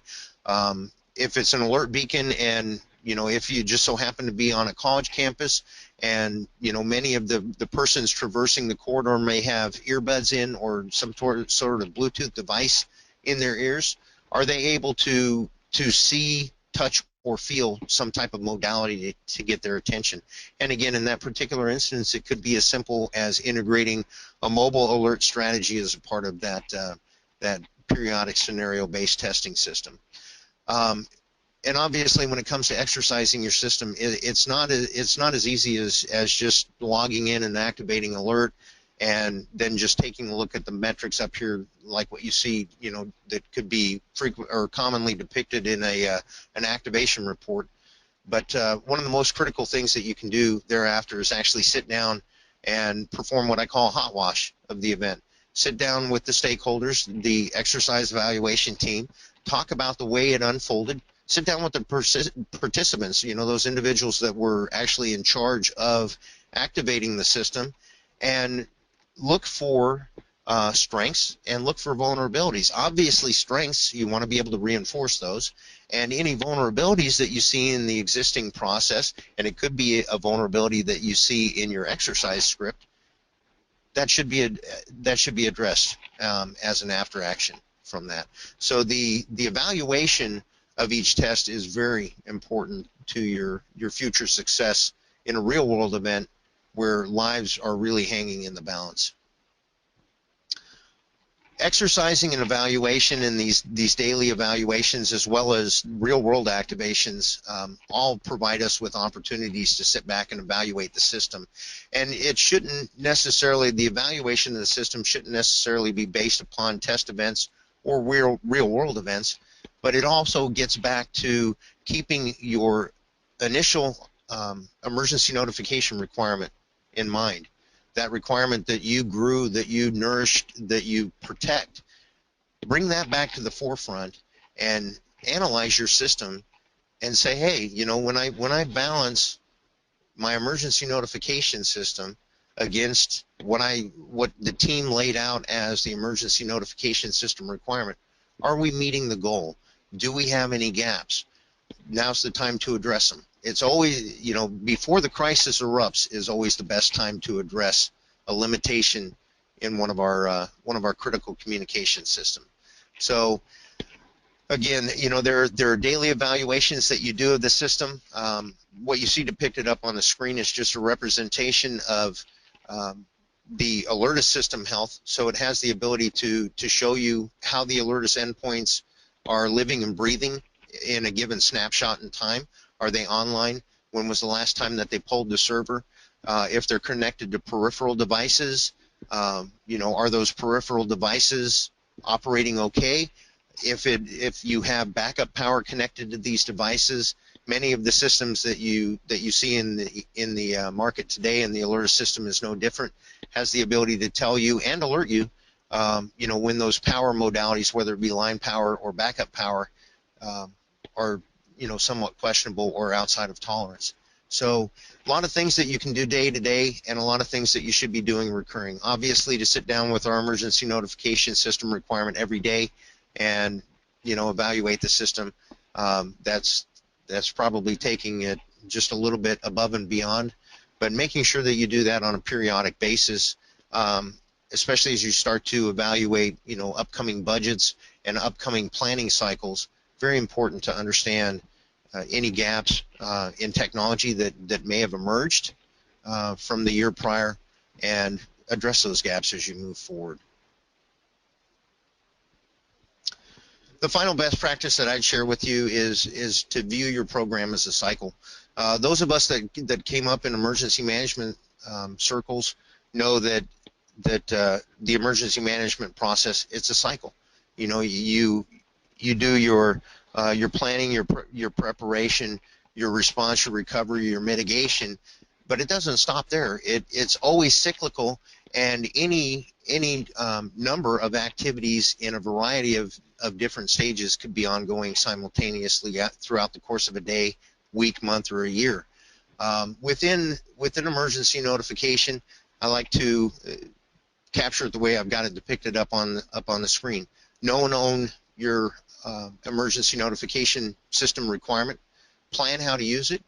If it's an alert beacon, and if you just so happen to be on a college campus, and many of the persons traversing the corridor may have earbuds in or some sort of Bluetooth device in their ears, are they able to see, touch, or feel some type of modality to get their attention? And again, in that particular instance, it could be as simple as integrating a mobile alert strategy as a part of that periodic scenario-based testing system. And obviously, when it comes to exercising your system, it's not as easy as just logging in and activating alert, and then just taking a look at the metrics up here, like what you see, that could be frequent or commonly depicted in an activation report. But one of the most critical things that you can do thereafter is actually sit down and perform what I call a hot wash of the event. Sit down with the stakeholders, the exercise evaluation team, talk about the way it unfolded. Sit down with the participants, those individuals that were actually in charge of activating the system, and look for strengths and look for vulnerabilities. Obviously, strengths, you want to be able to reinforce those, and any vulnerabilities that you see in the existing process, and it could be a vulnerability that you see in your exercise script, that should be addressed as an after action from that. So the evaluation of each test is very important to your future success in a real world event where lives are really hanging in the balance. Exercising and evaluation in these daily evaluations, as well as real world activations, all provide us with opportunities to sit back and evaluate the system. And it shouldn't necessarily, the evaluation of the system shouldn't necessarily be based upon test events or real world events, but it also gets back to keeping your initial emergency notification requirement in mind. That requirement that you grew, that you nourished, that you protect. Bring that back to the forefront and analyze your system and say, hey, when I balance my emergency notification system against what the team laid out as the emergency notification system requirement, are we meeting the goal? Do we have any gaps? Now's the time to address them. it's always, you know, before the crisis erupts is always the best time to address a limitation in one of our critical communication system. So again, you know, there are daily evaluations that you do of the system. What you see depicted up on the screen is just a representation of the Alertus system health. So it has the ability to show you how the Alertus endpoints are living and breathing in a given snapshot in time. Are they online? When was the last time that they pulled the server? If they're connected to peripheral devices, you know, are those peripheral devices operating okay? If you have backup power connected to these devices, many of the systems that you see in the market today, and the Alertus system is no different, has the ability to tell you and alert you, you know, when those power modalities, whether it be line power or backup power, are, you know, somewhat questionable or outside of tolerance. So a lot of things that you can do day to day, and a lot of things that you should be doing recurring. Obviously, to sit down with our emergency notification system requirement every day and, you know, evaluate the system, that's probably taking it just a little bit above and beyond. But making sure that you do that on a periodic basis, especially as you start to evaluate, you know, upcoming budgets and upcoming planning cycles, very important to understand any gaps in technology that may have emerged from the year prior, and address those gaps as you move forward. The final best practice that I'd share with you is to view your program as a cycle. Those of us that came up in emergency management circles know that the emergency management process, it's a cycle. You know, you do your planning, your preparation, your response, your recovery, your mitigation, but it doesn't stop there. It's always cyclical, and any number of activities in a variety of different stages could be ongoing simultaneously throughout the course of a day, week, month, or a year. Within emergency notification, I like to capture it the way I've got it depicted up on the screen. Know and own your emergency notification system requirement. Plan how to use it.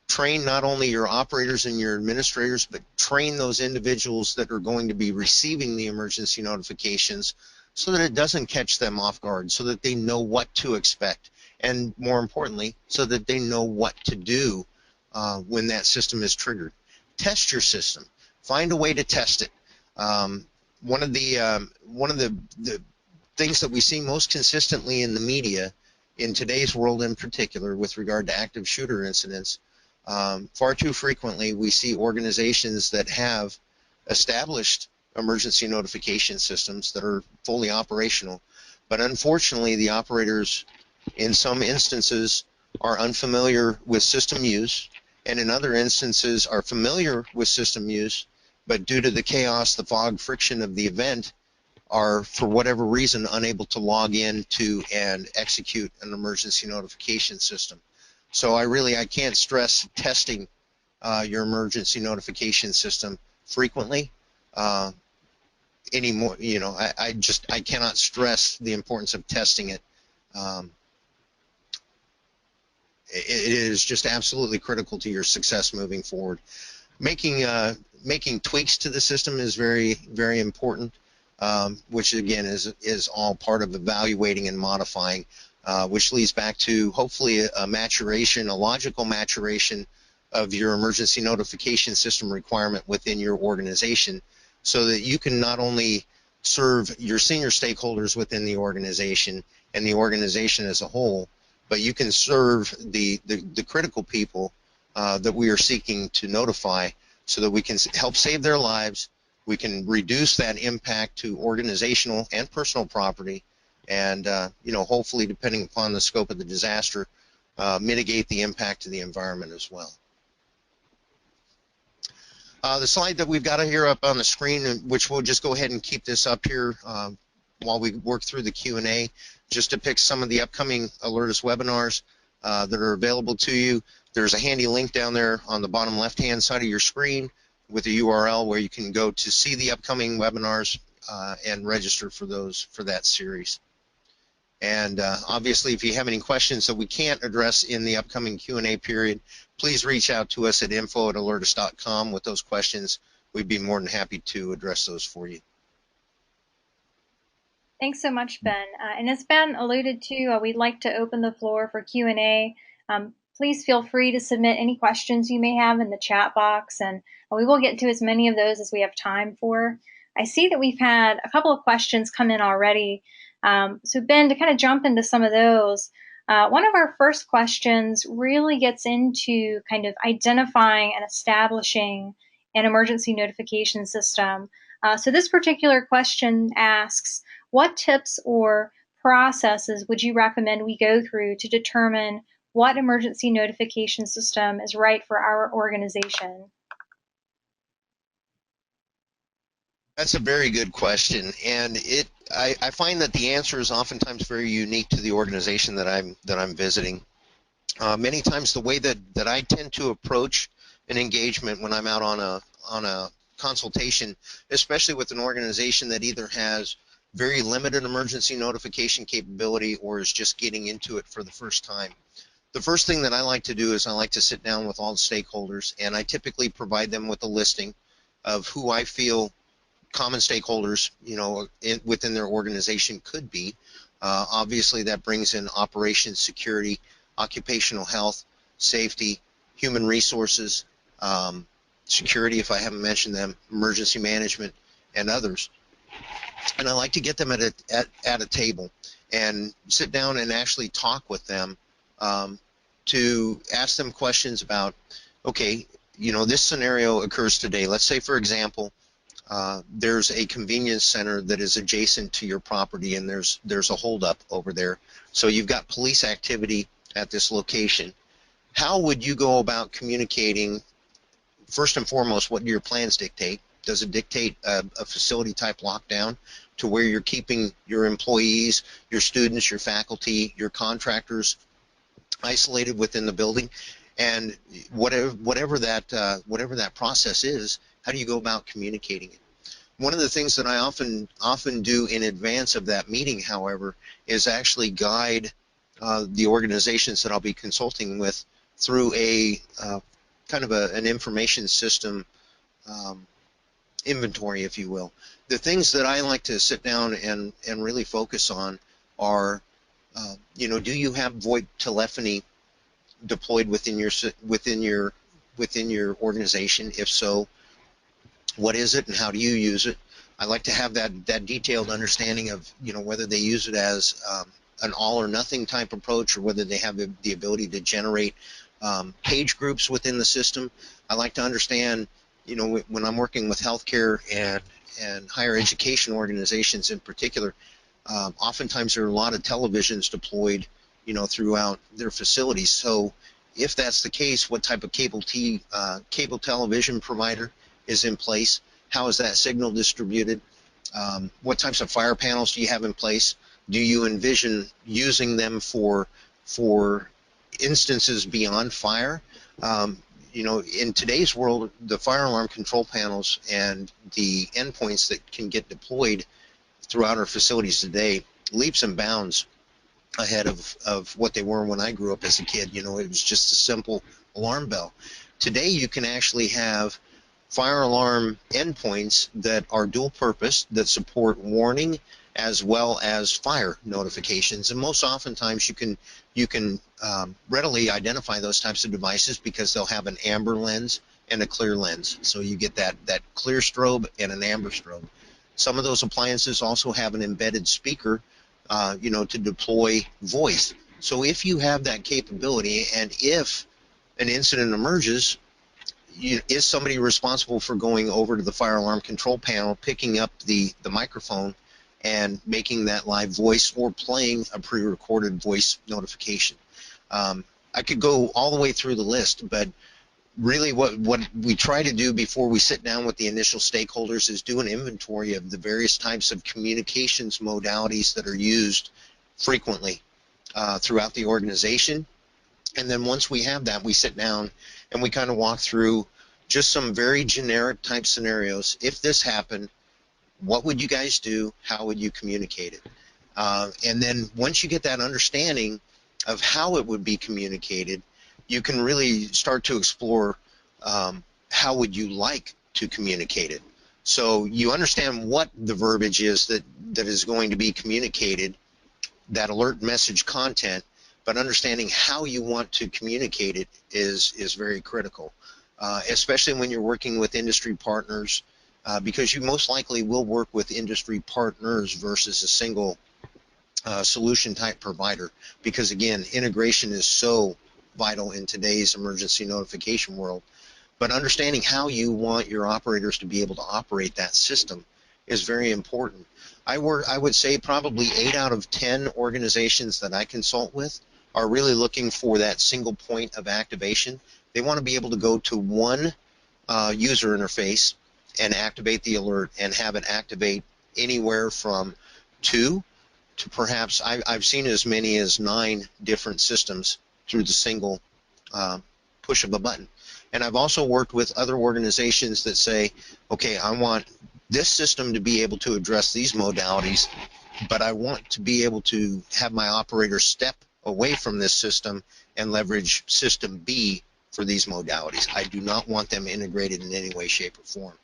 Train not only your operators and your administrators, but train those individuals that are going to be receiving the emergency notifications, so that it doesn't catch them off guard, so that they know what to expect, and more importantly, so that they know what to do when that system is triggered. Test your system. Find a way to test it. One of the things that we see most consistently in the media, in today's world in particular, with regard to active shooter incidents, far too frequently we see organizations that have established emergency notification systems that are fully operational, but unfortunately the operators in some instances are unfamiliar with system use, and in other instances are familiar with system use, but due to the chaos, the fog, friction of the event, are for whatever reason unable to log in to and execute an emergency notification system. So I can't stress testing your emergency notification system frequently anymore. You know, I cannot stress the importance of testing it. It is just absolutely critical to your success moving forward. Making tweaks to the system is very, very important, which again is all part of evaluating and modifying, which leads back to hopefully a maturation, a logical maturation of your emergency notification system requirement within your organization, so that you can not only serve your senior stakeholders within the organization and the organization as a whole, but you can serve the critical people that we are seeking to notify, so that we can help save their lives, we can reduce that impact to organizational and personal property, and you know, hopefully, depending upon the scope of the disaster, mitigate the impact to the environment as well. The slide that we've got here up on the screen, which we'll just go ahead and keep this up here while we work through the Q&A, just depicts some of the upcoming Alertus webinars that are available to you. There's a handy link down there on the bottom left-hand side of your screen with a URL where you can go to see the upcoming webinars and register for that series. And obviously, if you have any questions that we can't address in the upcoming Q&A period, please reach out to us at info@alertus.com with those questions. We'd be more than happy to address those for you. Thanks so much, Ben. And as Ben alluded to, we'd like to open the floor for Q&A. Please feel free to submit any questions you may have in the chat box, and we will get to as many of those as we have time for. I see that we've had a couple of questions come in already. So Ben, to kind of jump into some of those, one of our first questions really gets into kind of identifying and establishing an emergency notification system. So this particular question asks, what tips or processes would you recommend we go through to determine what emergency notification system is right for our organization? That's a very good question, and I find that the answer is oftentimes very unique to the organization that I'm visiting. Many times, the way that I tend to approach an engagement when I'm out on a consultation, especially with an organization that either has very limited emergency notification capability or is just getting into it for the first time. The first thing that I like to do is I like to sit down with all the stakeholders, and I typically provide them with a listing of who I feel common stakeholders, within their organization could be. Obviously, that brings in operations, security, occupational health, safety, human resources, security, if I haven't mentioned them, emergency management, and others. And I like to get them at a table and sit down and actually talk with them, to ask them questions about, okay, this scenario occurs today. Let's say, for example, there's a convenience center that is adjacent to your property, and there's a holdup over there. So you've got police activity at this location. How would you go about communicating? First and foremost, what do your plans dictate? Does it dictate a facility type lockdown to where you're keeping your employees, your students, your faculty, your contractors isolated within the building? And whatever that process is, how do you go about communicating it? One of the things that I often do in advance of that meeting, however, is actually guide the organizations that I'll be consulting with through a kind of an information system inventory, if you will. The things that I like to sit down and really focus on are, do you have VoIP telephony deployed within your organization? If so, what is it and how do you use it? I like to have that detailed understanding of whether they use it as an all or nothing type approach, or whether they have the ability to generate page groups within the system. I like to understand, when I'm working with healthcare and higher education organizations in particular, oftentimes there are a lot of televisions deployed throughout their facilities. So if that's the case, what type of cable television provider is in place? How is that signal distributed? What types of fire panels do you have in place? Do you envision using them for instances beyond fire? In today's world, the fire alarm control panels and the endpoints that can get deployed throughout our facilities today, leaps and bounds ahead of what they were when I grew up as a kid. It was just a simple alarm bell. Today, you can actually have fire alarm endpoints that are dual purpose, that support warning as well as fire notifications. And most oftentimes you can readily identify those types of devices because they'll have an amber lens and a clear lens. So you get that clear strobe and an amber strobe. Some of those appliances also have an embedded speaker, to deploy voice. So if you have that capability, and if an incident emerges, is somebody responsible for going over to the fire alarm control panel, picking up the microphone and making that live voice, or playing a pre-recorded voice notification? I could go all the way through the list, but really what we try to do before we sit down with the initial stakeholders is do an inventory of the various types of communications modalities that are used frequently throughout the organization. And then once we have that, we sit down and we kind of walk through just some very generic type scenarios. If this happened, what would you guys do? How would you communicate it? And then once you get that understanding of how it would be communicated, you can really start to explore how would you like to communicate it. So you understand what the verbiage is that is going to be communicated, that alert message content, but understanding how you want to communicate it is very critical, especially when you're working with industry partners, because you most likely will work with industry partners versus a single solution type provider, because again, integration is so vital in today's emergency notification world. But understanding how you want your operators to be able to operate that system is very important. I would say probably 8 out of 10 organizations that I consult with are really looking for that single point of activation. They want to be able to go to one user interface and activate the alert and have it activate anywhere from 2 to perhaps, I've seen as many as 9 different systems through the single push of a button. And I've also worked with other organizations that say, okay, I want this system to be able to address these modalities, but I want to be able to have my operator step away from this system and leverage system B for these modalities. I do not want them integrated in any way, shape, or form.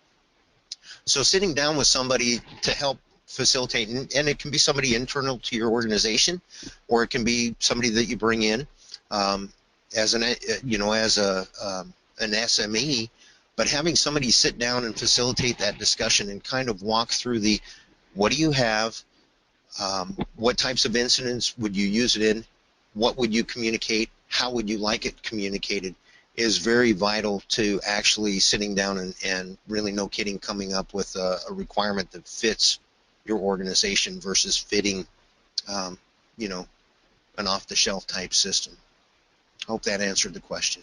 So sitting down with somebody to help facilitate, and it can be somebody internal to your organization, or it can be somebody that you bring in as an SME, but having somebody sit down and facilitate that discussion and kind of walk through the, what do you have, what types of incidents would you use it in, what would you communicate, how would you like it communicated, is very vital to actually sitting down and really, no kidding, coming up with a requirement that fits your organization versus fitting, an off-the-shelf type system. Hope that answered the question.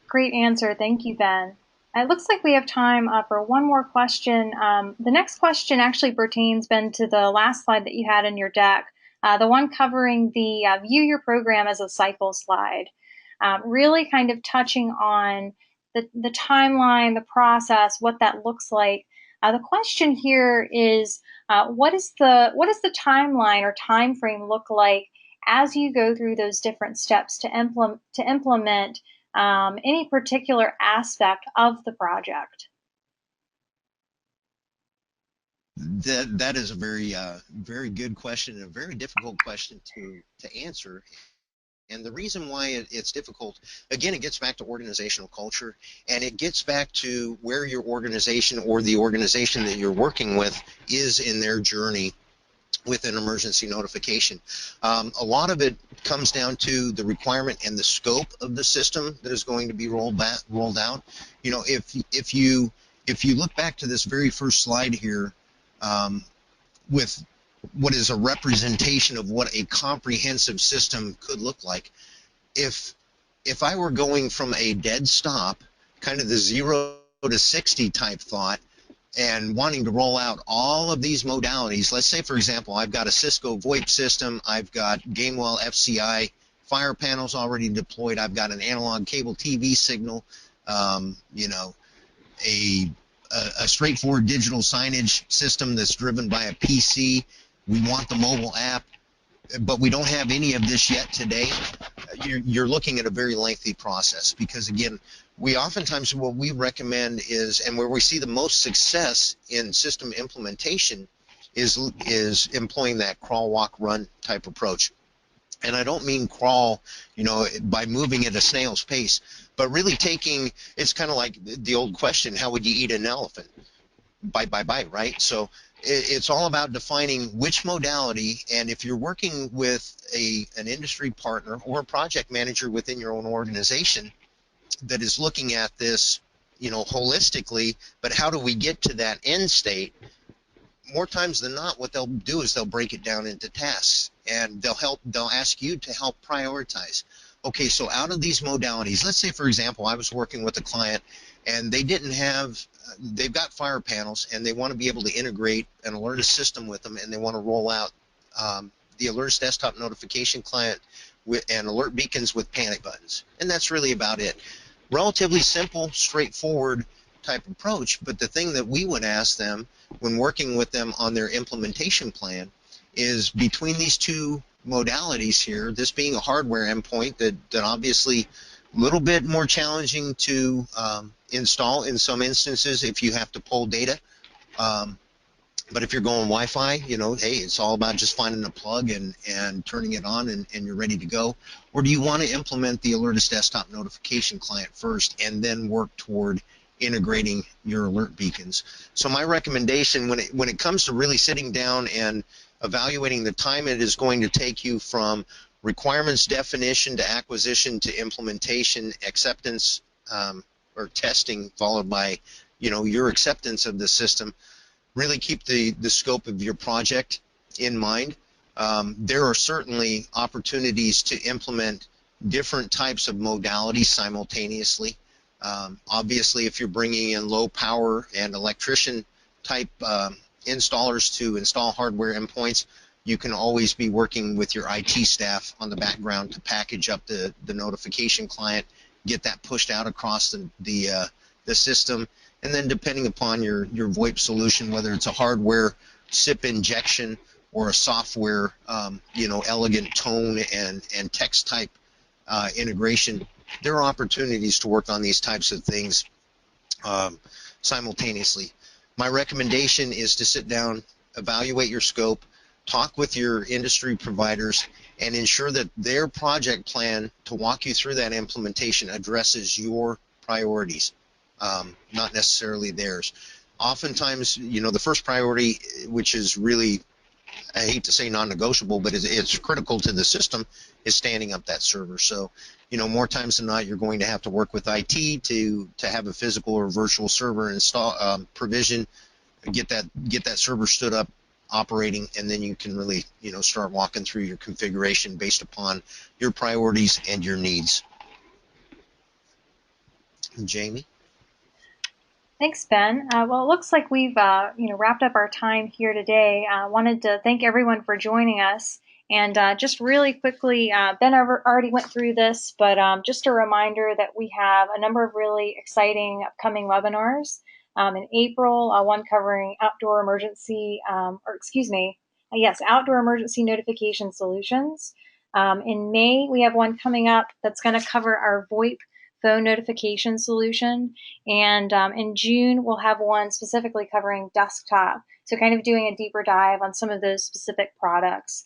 Great answer. Thank you, Ben. It looks like we have time for one more question. The next question actually pertains, Ben, to the last slide that you had in your deck, the one covering the view your program as a cycle slide. Really kind of touching on the timeline, the process, what that looks like. The question here is, what is the timeline or time frame look like as you go through those different steps to implement any particular aspect of the project? That is a very good question, and a very difficult question to answer. And the reason why it's difficult, again, it gets back to organizational culture, and it gets back to where your organization or the organization that you're working with is in their journey with an emergency notification. A lot of it comes down to the requirement and the scope of the system that is going to be rolled out. You know, if you look back to this very first slide here, with what is a representation of what a comprehensive system could look like. If I were going from a dead stop, kind of the 0 to 60 type thought, and wanting to roll out all of these modalities, let's say, for example, I've got a Cisco VoIP system, I've got Gamewell FCI fire panels already deployed, I've got an analog cable TV signal, a straightforward digital signage system that's driven by a PC. We want the mobile app, but we don't have any of this yet today. You're looking at a very lengthy process, because again, we oftentimes, what we recommend is, and where we see the most success in system implementation is employing that crawl, walk, run type approach. And I don't mean crawl, by moving at a snail's pace, but really taking, it's kind of like the old question, how would you eat an elephant? Bite by bite, right? So it's all about defining which modality, and if you're working with an industry partner or a project manager within your own organization that is looking at this, holistically, but how do we get to that end state? More times than not, what they'll do is they'll break it down into tasks, and they'll ask you to help prioritize. Okay, so out of these modalities, let's say, for example, I was working with a client and they've got fire panels, and they want to be able to integrate an Alertus system with them, and they want to roll out the Alertus desktop notification client and alert beacons with panic buttons. And that's really about it. Relatively simple, straightforward type approach, but the thing that we would ask them when working with them on their implementation plan is between these two modalities here, this being a hardware endpoint that obviously a little bit more challenging to install in some instances if you have to pull data. But if you're going Wi-Fi, hey, it's all about just finding a plug and turning it on and you're ready to go. Or do you want to implement the Alertus desktop notification client first and then work toward integrating your alert beacons? So my recommendation when it comes to really sitting down and evaluating the time it is going to take you from requirements definition to acquisition to implementation, acceptance, or testing, followed by your acceptance of the system, really keep the scope of your project in mind. There are certainly opportunities to implement different types of modalities simultaneously. Obviously, if you're bringing in low power and electrician type installers to install hardware endpoints, you can always be working with your IT staff on the background to package up the notification client, get that pushed out across the system. And then depending upon your VoIP solution, whether it's a hardware SIP injection or a software, elegant tone and text type integration, there are opportunities to work on these types of things simultaneously. My recommendation is to sit down, evaluate your scope, talk with your industry providers, and ensure that their project plan to walk you through that implementation addresses your priorities. Not necessarily theirs. Oftentimes, the first priority, which is really, I hate to say non-negotiable, but it's critical to the system, is standing up that server. So, more times than not, you're going to have to work with IT to have a physical or virtual server install, provision, get that server stood up, operating, and then you can really, start walking through your configuration based upon your priorities and your needs. Jamie? Thanks, Ben. Well, it looks like we've wrapped up our time here today. Wanted to thank everyone for joining us. And just really quickly, Ben already went through this, but just a reminder that we have a number of really exciting upcoming webinars. In April, one covering outdoor emergency notification solutions. In May, we have one coming up that's going to cover our VoIP phone notification solution. And in June, we'll have one specifically covering desktop. So kind of doing a deeper dive on some of those specific products.